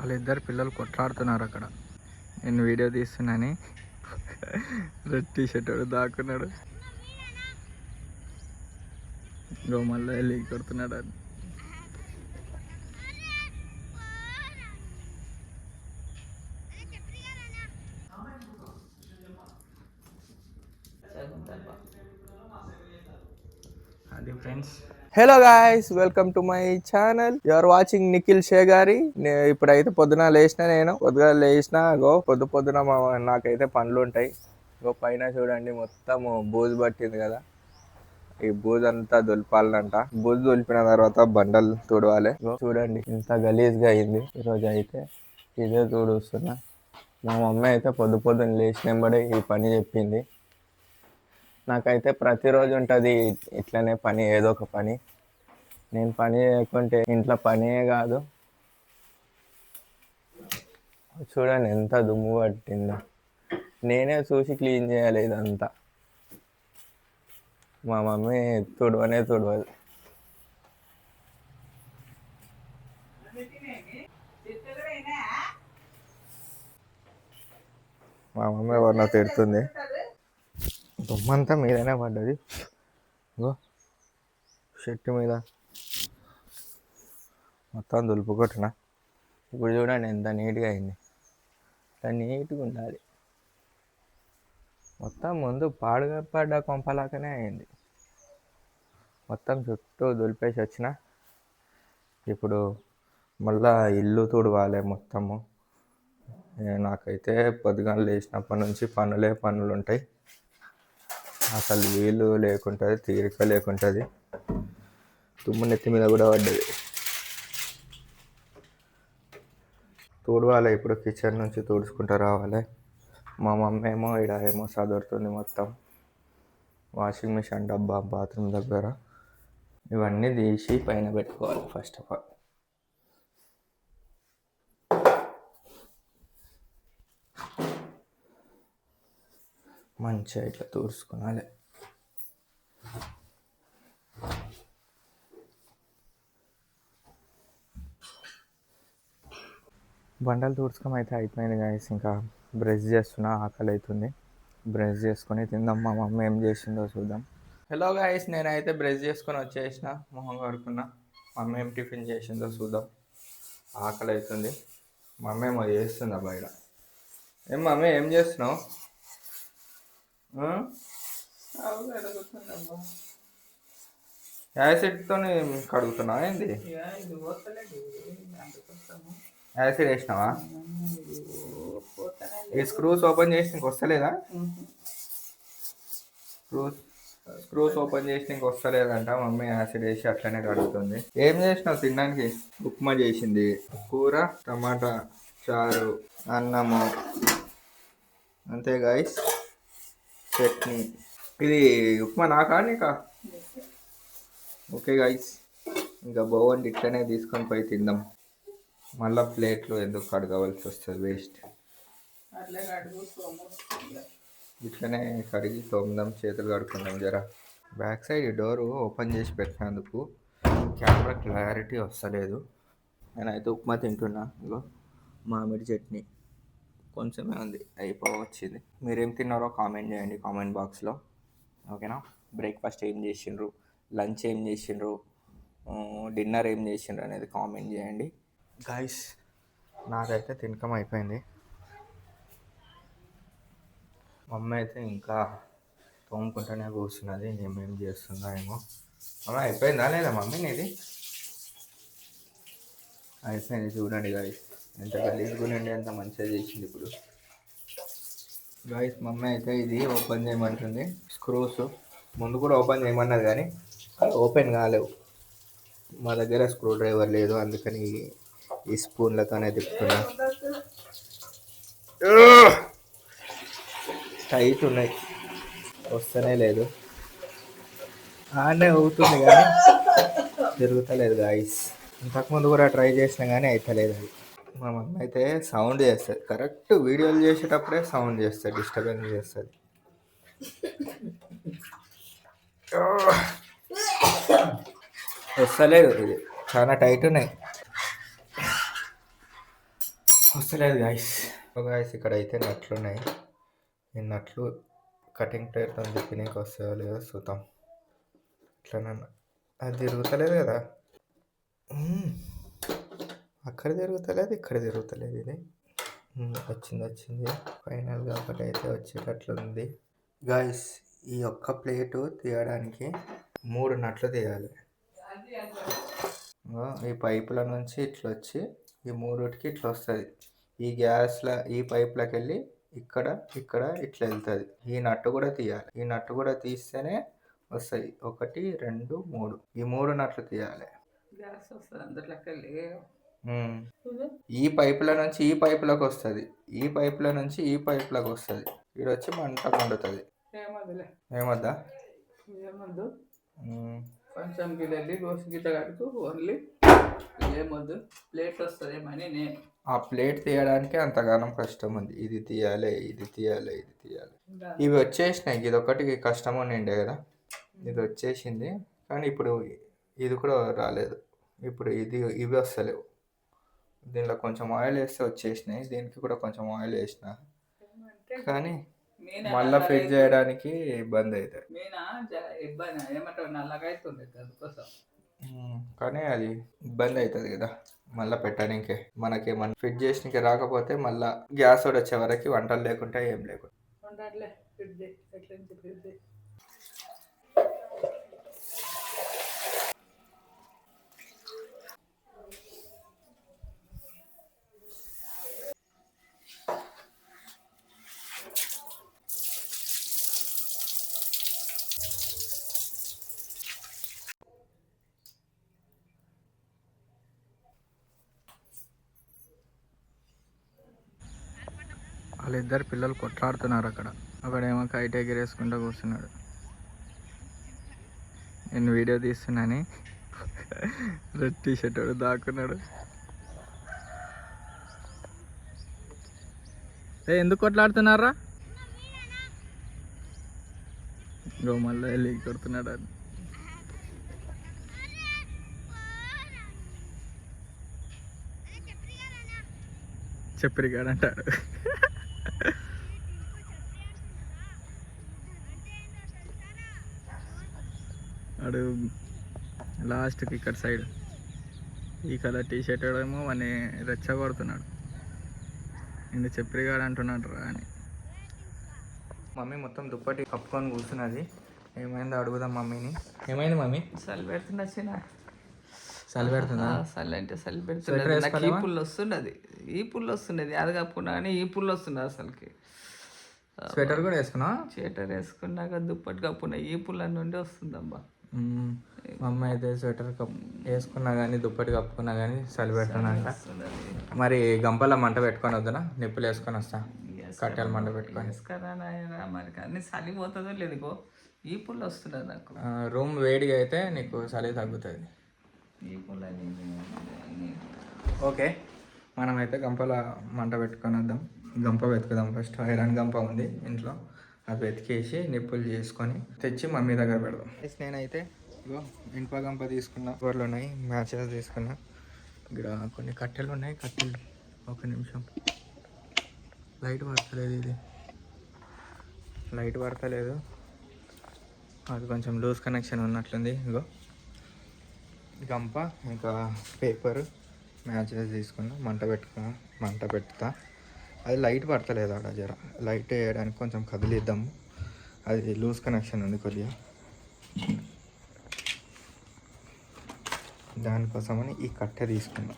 వాళ్ళిద్దరు పిల్లలు కొట్లాడుతున్నారు అక్కడ. నేను వీడియో తీస్తున్నాని రెడ్ టీ షర్ట్ దాక్కున్నాడు. ఇంకో మళ్ళీ వెళ్ళి కొడుతున్నాడు అది. అది friends. Hello guys, welcome to my channel. You are watching Nikhil Shegari. ఇప్పుడైతే పొద్దున లేచిన, పొద్దున నాకైతే పనులు ఉంటాయి. పైన చూడండి మొత్తం బూజు పట్టింది కదా. ఈ బూజు అంతా దులిపాలంట. బూజు దులిపిన తర్వాత బండలు తుడవాలి. చూడండి ఇంత గలీజ్ గా అయింది. ఈరోజు అయితే ఇదే తుడుస్తున్నా. మా మమ్మీ అయితే పొద్దున లేచినెంబడే ఈ పని చెప్పింది. నాకైతే ప్రతిరోజు ఉంటుంది ఇట్లనే పని, ఏదో ఒక పని. నేను పని చేయకుంటే ఇంట్లో పనే కాదు. చూడండి ఎంత దుమ్ము పట్టిందో. నేనే చూసి క్లీన్ చేయాలి ఇదంతా. మా మమ్మీ తుడవదు. మా మమ్మీ ఎవరినో తిడుతుంది. దుమ్మంతా మీదనే పడ్డది. షర్ట్ మీద మొత్తం దులుపు కొట్టిన. ఇప్పుడు చూడండి ఎంత నీట్గా అయింది. ఎంత నీట్గా ఉండాలి. మొత్తం ముందు పడ్డ కొంపలాగానే అయింది. మొత్తం చుట్టూ దులిపేసి వచ్చిన. ఇప్పుడు మళ్ళా ఇల్లు తుడవాలి మొత్తము. నాకైతే పొద్దుగాల లేచినప్పటి నుంచి పనులు ఉంటాయి. అసలు వీలు లేకుంటుంది, తీరిక లేకుంటుంది. తుమ్ము నెత్తి మీద కూడా పడ్డది. తుడవాలి. ఇప్పుడు కిచెన్ నుంచి తుడుచుకుంటూ రావాలి. మా మమ్మీ ఏమో చదువుతుంది మొత్తం. వాషింగ్ మిషన్ డబ్బా బాత్రూమ్ దగ్గర. ఇవన్నీ తీసి పైన పెట్టుకోవాలి ఫస్ట్ ఆఫ్ ఆల్. మంచిగా ఇట్లా తుడుచుకోవాలి. బండలు తుడుచుకోవడం అయితే అయిపోయింది గాయస్. ఇంకా బ్రష్ చేస్తున్నా, ఆకలి అవుతుంది. బ్రష్ చేసుకొని తిందాం. మా మమ్మీ ఏం చేసిందో చూద్దాం. హలో గాయస్, నేనైతే బ్రష్ చేసుకొని వచ్చేసిన, మొహం కడుక్కున్నా. మమ్మీ ఏం టిఫిన్ చేసిందో చూద్దాం. ఆకలి అవుతుంది. మమ్మీ ఏమో చేస్తుందా బయట. మమ్మీ ఏం చేస్తున్నావు? యాసిడ్తో కడుగుతున్నావా ఏంది? యాసిడ్ వేసినావా? ఈ స్క్రూస్ ఓపెన్ చేసి నీకు వస్తలేదా? స్క్రూస్ ఓపెన్ చేసి నీకు వస్తలేదంట. మమ్మీ యాసిడ్ వేసి అట్లనే కడుగుతుంది. ఏం చేసినావు తినడానికి? ఉప్మా చేసింది. కూర టమాటా చారు, అన్నము, అంతే గాయస్. చట్నీ. ఇది ఉప్మా నాకా నీకా? ఓకే గాయస్, ఇంకా బాగుండి ఇట్లనే తీసుకొని పోయి తిందాం. మళ్ళీ ప్లేట్లు ఎందుకు కడగవలసి వస్తుంది, వేస్ట్. ఇట్లనే కడిగి తోముదాం, చేతులు కడుక్కుందాం జర. బ్యాక్ సైడ్ డోరు ఓపెన్ చేసి పెట్టినందుకు కెమెరా క్లారిటీ వస్తలేదు. నేనైతే ఉప్మా తింటున్నా. ఇగో మామిడి చట్నీ కొంచెమే ఉంది, వచ్చింది. మీరేం తిన్నారో కామెంట్ చేయండి కామెంట్ బాక్స్లో, ఓకేనా? బ్రేక్ఫాస్ట్ ఏం చేసిండ్రు, లంచ్ ఏం చేసిండ్రు, డిన్నర్ ఏం చేసిండ్రు అనేది కామెంట్ చేయండి గాయస్. నాకైతే తినకం అయిపోయింది. మమ్మీ అయితే ఇంకా తోముకుంటూనే కూర్చున్నది. ఏమేం చేస్తుందో ఏమో. మమ్మీ అయిపోయిందా లేదా మమ్మీ నీది? అయిపోయింది. చూడండి గాయస్ ఎంత గలీజ్గా ఉండి ఎంత మంచిగా చేసింది. ఇప్పుడు గాయస్ మమ్మీ అయితే ఇది ఓపెన్ చేయమంటుంది. స్క్రూస్ ముందు కూడా ఓపెన్ చేయమన్నది కానీ ఓపెన్ కాలేవు. మా దగ్గర స్క్రూ డ్రైవర్ లేదు, అందుకని ఈ స్పూన్లతోనే తిప్పుతున్నా. టైట్ ఉన్నాయి, వస్తూనే లేదు. ఆనే అవుతుంది కానీ తిరుగుతలేదు గాయస్. ఇంతకుముందు కూడా ట్రై చేసినా కానీ అవుతలేదు అది. మా మమ్మీ అయితే సౌండ్ చేస్తుంది. కరెక్ట్ వీడియోలు చేసేటప్పుడే సౌండ్ చేస్తుంది, డిస్టర్బెన్స్ చేస్తుంది. వస్తలేదు, ఇది చాలా టైట్ ఉన్నాయి. వస్తలేదు గాయస్. గాయస్ ఇక్కడ అయితే నట్లు ఉన్నాయి. ఈ నట్లు కటింగ్ ప్లేట్తో తిప్పినీకి వస్తాయో లేదో చూద్దాం. ఇట్లనన్నా అది తిరుగుతలేదు కదా. అక్కడ తిరుగుతలేదు, ఇక్కడ తిరుగుతలేదు. ఇది వచ్చింది. ఫైనల్గా ఒకటి అయితే వచ్చేటట్లుంది గాయస్. ఈ ఒక్క ప్లేటు తీయడానికి 3 నట్లు తీయాలి. ఈ పైపుల నుంచి ఇట్లా వచ్చి ఈ 3టికి ఇట్లా వస్తుంది. ఈ గ్యాస్ల ఈ పైపులకి వెళ్ళి ఇక్కడ ఇట్లా వెళ్తుంది. ఈ నట్టు కూడా తీయాలి. ఈ నట్టు కూడా తీస్తేనే వస్తాయి. 1 2 3 ఈ 3 నట్లు తీయాలి. గ్యాస్ వస్తుంది అందులోకి వెళ్ళి ఈ పైపుల నుంచి ఈ పైపులకు వస్తుంది. ఈ పైపుల నుంచి ఈ పైపులకు వస్తుంది. ఇక్కడ వచ్చి మంట మండుతుంది. ఏమద్దా కొంచెం గిల్లెళ్ళి గోసు గిట్ట కడుతూ ఓన్లీ ఏమొద్దు ప్లేట్ వస్తుంది ఏమని నేను ఆ ప్లేట్ తీయడానికి అంతగానం కష్టం ఉంది. ఇది తీయాలి. ఇవి వచ్చేసినాయి. ఇది ఒకటి కష్టం ఉండే కదా, ఇది వచ్చేసింది. కానీ ఇప్పుడు ఇది కూడా రాలేదు. ఇప్పుడు ఇవి వస్తలేవు. దీనిలో కొంచెం ఆయిల్ వేస్తే వచ్చేసినాయి. దీనికి కూడా కొంచెం ఆయిల్ వేసిన కానీ మళ్ళీ ఫిట్ చేయడానికి ఇబ్బంది అవుతుంది. కానీ అది ఇబ్బంది అవుతుంది కదా మళ్ళీ పెట్టడానికే. మనకేమన్నా ఫిట్ చేసినకే రాకపోతే మళ్ళీ గ్యాస్ కూడా వచ్చే వరకు వంటలు లేకుండా ఏం లేకుండా వాళ్ళిద్దరు పిల్లలు కొట్లాడుతున్నారు. అక్కడేమో కైట్ ఎగిరేసుకుంటూ కూర్చున్నాడు. నేను వీడియో తీస్తున్నాని రెడ్ టీ షర్ట్ వాడు దాక్కున్నాడు. ఎందుకు కొట్లాడుతున్నారా? ఇంకో మళ్ళీ వెళ్ళి కొడుతున్నాడు. అది చెప్పరిగాడు అంటాడు. వాడు లాస్ట్కి ఇక్కడ సైడ్ ఈ కలర్ టీ షర్ట్ ఏమో వాడిని రెచ్చగొడుతున్నాడు. నేను చెప్పరిగాడు అంటున్నాడు రా అని. మమ్మీ మొత్తం దుప్పటి కప్పుకొని కూర్చున్నది. ఏమైందో అడుగుదాం మమ్మీని. ఏమైంది మమ్మీ? చలి పెడుతున్నా చిన్న. చలి పెడుతుందా? చలి అంటే చలి పెడుతున్నది. నాకు ఈ పుల్లు వస్తున్నది. అది కప్పుకున్నా కానీ ఈ పుల్లు వస్తున్నది అసలుకి. స్వెటర్ కూడా వేసుకున్నా? స్వెటర్ వేసుకున్నాక దుప్పటి కప్పుకున్నా ఈ పుల్ల నుండి వస్తుందమ్మా. మా అమ్మ అయితే స్వెటర్ వేసుకున్నా కానీ దుప్పటి కప్పుకున్నా కానీ చలి పెడుతున్నా. మరి గంపల మంట పెట్టుకొని వద్దునా? నిప్పులు వేసుకొని వస్తా. కట్టెల మంట పెట్టుకొని మరి కానీ చలి పోతుందో లేదు. ఈ పుల్ల వస్తున్నది నాకు. రూమ్ వేడిగా అయితే నీకు చలి తగ్గుతుంది. ఈ పుల్ల ఓకే, మనమైతే గంపల మంట పెట్టుకొని వద్దాం. గంప వెతుకుదాం ఫస్ట్. ఐరన్ గంప ఉంది ఇంట్లో, అది వెతికేసి నిప్పులు చేసుకొని తెచ్చి మమ్మీ దగ్గర పెడదాం. నేనైతే ఇగో ఇనుప గంప తీసుకున్నా. కూరలు ఉన్నాయి, మ్యాచెస్ తీసుకున్నా. ఇక్కడ కొన్ని కట్టెలు ఉన్నాయి. కట్టెలు ఒక నిమిషం. లైట్ పడతలేదు. ఇది లైట్ పడతలేదు. అది కొంచెం లూజ్ కనెక్షన్ ఉన్నట్లుంది. ఇగో గంప ఇంకా పేపర్ మ్యాచెస్ తీసుకున్నా. మంట పెట్టుతా. అది లైట్ పడతలేదు. ఆడ జర లైట్ వేయడానికి కొంచెం కదిలిద్దాము. అది లూజ్ కనెక్షన్ ఉంది కొద్దిగా, దానికోసమని ఈ కట్టె తీసుకున్నాం.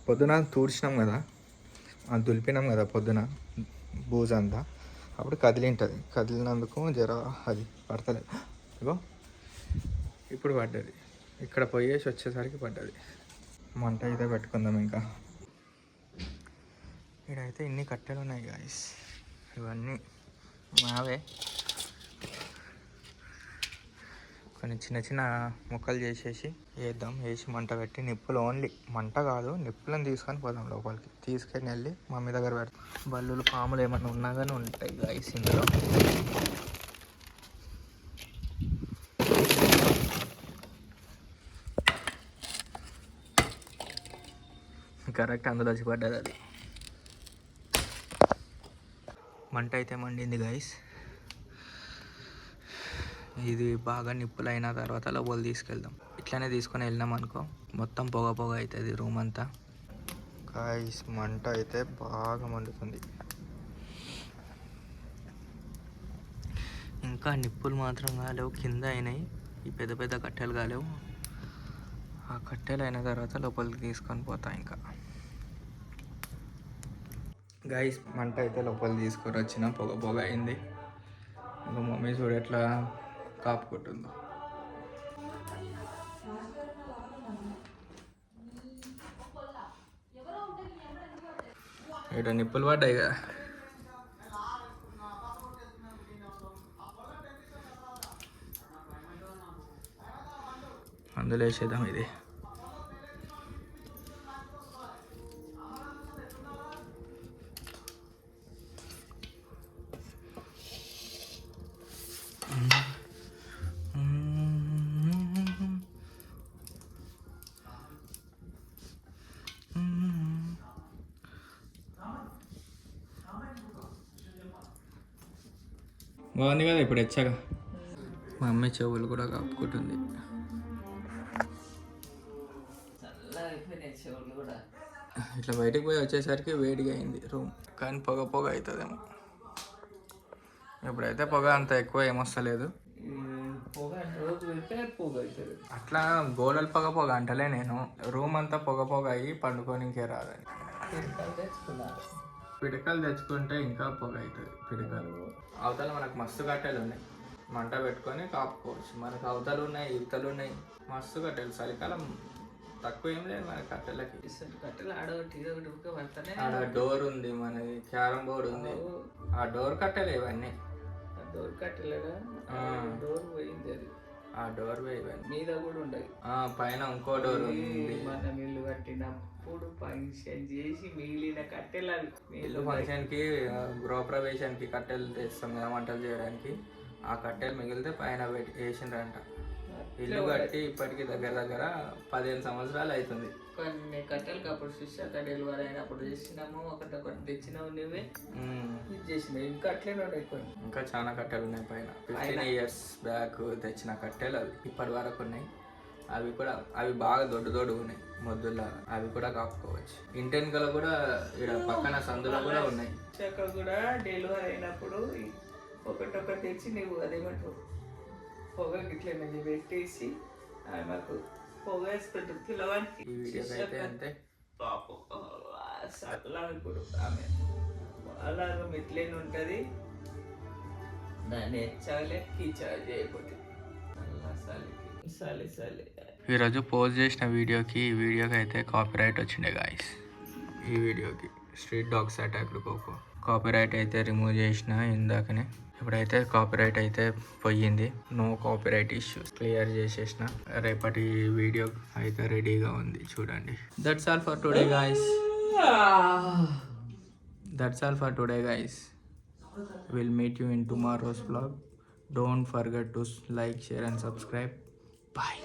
పొద్దున తూడ్చినాం కదా, అది దులిపినాం కదా పొద్దున బూజంతా, అప్పుడు కదిలింటుంది. కదిలినందుకు జర అది పడతలేదు. ఇగో ఇప్పుడు పడ్డది. ఇక్కడ పోయేసి వచ్చేసరికి పడ్డది. మంట అయితే పెట్టుకుందాం. ఇంకా ఇక్కడైతే ఇన్ని కట్టెలు ఉన్నాయి గాయస్. ఇవన్నీ మావే. కొన్ని చిన్న చిన్న ముక్కలు చేసేసి వేద్దాం. వేసి మంట పెట్టి నిప్పులు, ఓన్లీ మంట కాదు నిప్పులను తీసుకొని పోదాం లోపలికి. తీసుకొని వెళ్ళి మమ్మీ దగ్గర పెడతాం. బల్లులు పాములు ఏమన్నా ఉన్నా కానీ ఉంటాయి గాయస్ ఇందులో. కరెక్ట్ అందులో వచ్చి పడ్డది అది. మంట అయితే మండింది గైస్. ఇది బాగా నిప్పులు అయిన తర్వాత లోపల తీసుకెళ్దాం. ఇట్లానే తీసుకొని వెళ్ళినాం అనుకో మొత్తం పొగ పొగ అవుతుంది రూమ్ అంతా. గైస్ మంట అయితే బాగా మండుతుంది. ఇంకా నిప్పులు మాత్రం కాలేవు, కింద అయినాయి. ఈ పెద్ద పెద్ద కట్టెలు కాలేవు. ఆ కట్టెలు అయిన తర్వాత లోపలికి తీసుకొని పోతా. ఇంకా గైస్ మంట అయితే లోపలికి తీసుకొని వచ్చిన పొగ పొగ అయింది. ఇంకా మమ్మీ చూడు ఎట్లా కాపుకుంటుందో. ఇక్కడ నిప్పులు పడ్డాయి కదా, అందులో వేసేద్దాం ఇది. బాగుంది కదా ఇప్పుడు వచ్చాక. మా అమ్మ చెవులు కూడా కప్పుకుంటుంది. ఇట్లా బయటకు పోయి వచ్చేసరికి వేడిగా అయింది రూమ్, కానీ పొగ పొగ అవుతుందేమో. ఇప్పుడైతే పొగ అంత ఎక్కువ ఏమొస్తలేదు. అట్లా గోడలు పొగ పొగ అంటలే నేను, రూమ్ అంతా పొగ పొగ అయ్యి పండుకోనికే రాదని. పిడకలు తెచ్చుకుంటే ఇంకా పొగ అవుతుంది. పిడకలు అవతల మనకు మస్తు కట్టెలు ఉన్నాయి, మంట పెట్టుకొని కాపుకోవచ్చు. మనకు అవతలు ఉన్నాయి, ఇవతలు ఉన్నాయి, మస్తు కట్టెలు. చలికాలం తక్కువ ఏం లేదు మన కట్టెలకి. కట్టెలు ఆడ డోర్ ఉంది, మనది క్యారమ్ బోర్డు ఉంది. ఆ డోర్ కట్టెలు ఇవన్నీ. డోర్ కట్టలేదా? డోర్ పోయింది అది. ఆ డోర్ ఇవన్నీ మీద కూడా ఉండదు. పైన ఇంకో డోర్ ఉంది. మనం ఇల్లు కట్టినప్పుడు ఫంక్షన్ చేసి మిగిలిన కట్టెలు ఇల్లు ఫంక్షన్కి గృహప్రవేశానికి కట్టెలు తెస్తాం కదా వంటలు చేయడానికి. ఆ కట్టెలు మిగిలితే పైన వేసిండ్రంట. ఇల్లు కట్టి ఇప్పటికి దగ్గర దగ్గర 15 సంవత్సరాలు అవుతుంది. కొన్ని కట్టెలకు అప్పుడు శిష్యాక డెలివరీ అయినప్పుడు చేసినాము, ఒకటి తెచ్చినావు నువ్వే ఇది చేసినావు. ఇంకా అట్లనే ఉన్నాయి కొన్ని. ఇంకా చాలా కట్టెలు ఉన్నాయి పైన. 15 years బ్యాక్ తెచ్చిన కట్టెలు అవి ఇప్పటి వరకు ఉన్నాయి. అవి బాగా దొడ్డు ఉన్నాయి మొద్దుల్లో. అవి కూడా కాపుకోవచ్చు. ఇంటెన్కలో కూడా ఇక్కడ పక్కన సందులో కూడా ఉన్నాయి. శిష్యాక కూడా డెలివరీ అయినప్పుడు ఒకటి తెచ్చి నువ్వు అదేమంటావు పొగ గిట్ల పెట్టేసి మాకు పొగ వేసుకుంటూ పిల్లవాడికి. ఈ వీడియోకి అయితే అంతే. పాపం అలా ఇప్పుడు ఆమె అలాగ మెట్లేని ఉంటుంది. దాన్ని ఎచ్చాలే కీచాలి చేయకపోతే సలి. ఈరోజు పోస్ట్ చేసిన వీడియోకి అయితే కాపీరైట్ వచ్చిండే గాయస్. ఈ వీడియోకి స్ట్రీట్ డాగ్స్ అటాక్ కోకో కాపీరైట్ అయితే రిమూవ్ చేసిన ఇందాకనే. ఇప్పుడైతే కాపీరైట్ అయితే పోయింది. నో కాపీరైట్ ఇష్యూస్ క్లియర్ చేసేసిన. రేపటి వీడియో అయితే రెడీగా ఉంది చూడండి. That's all for today guys. Will meet you in tomorrow's vlog. Don't forget to like, share and subscribe. Bye.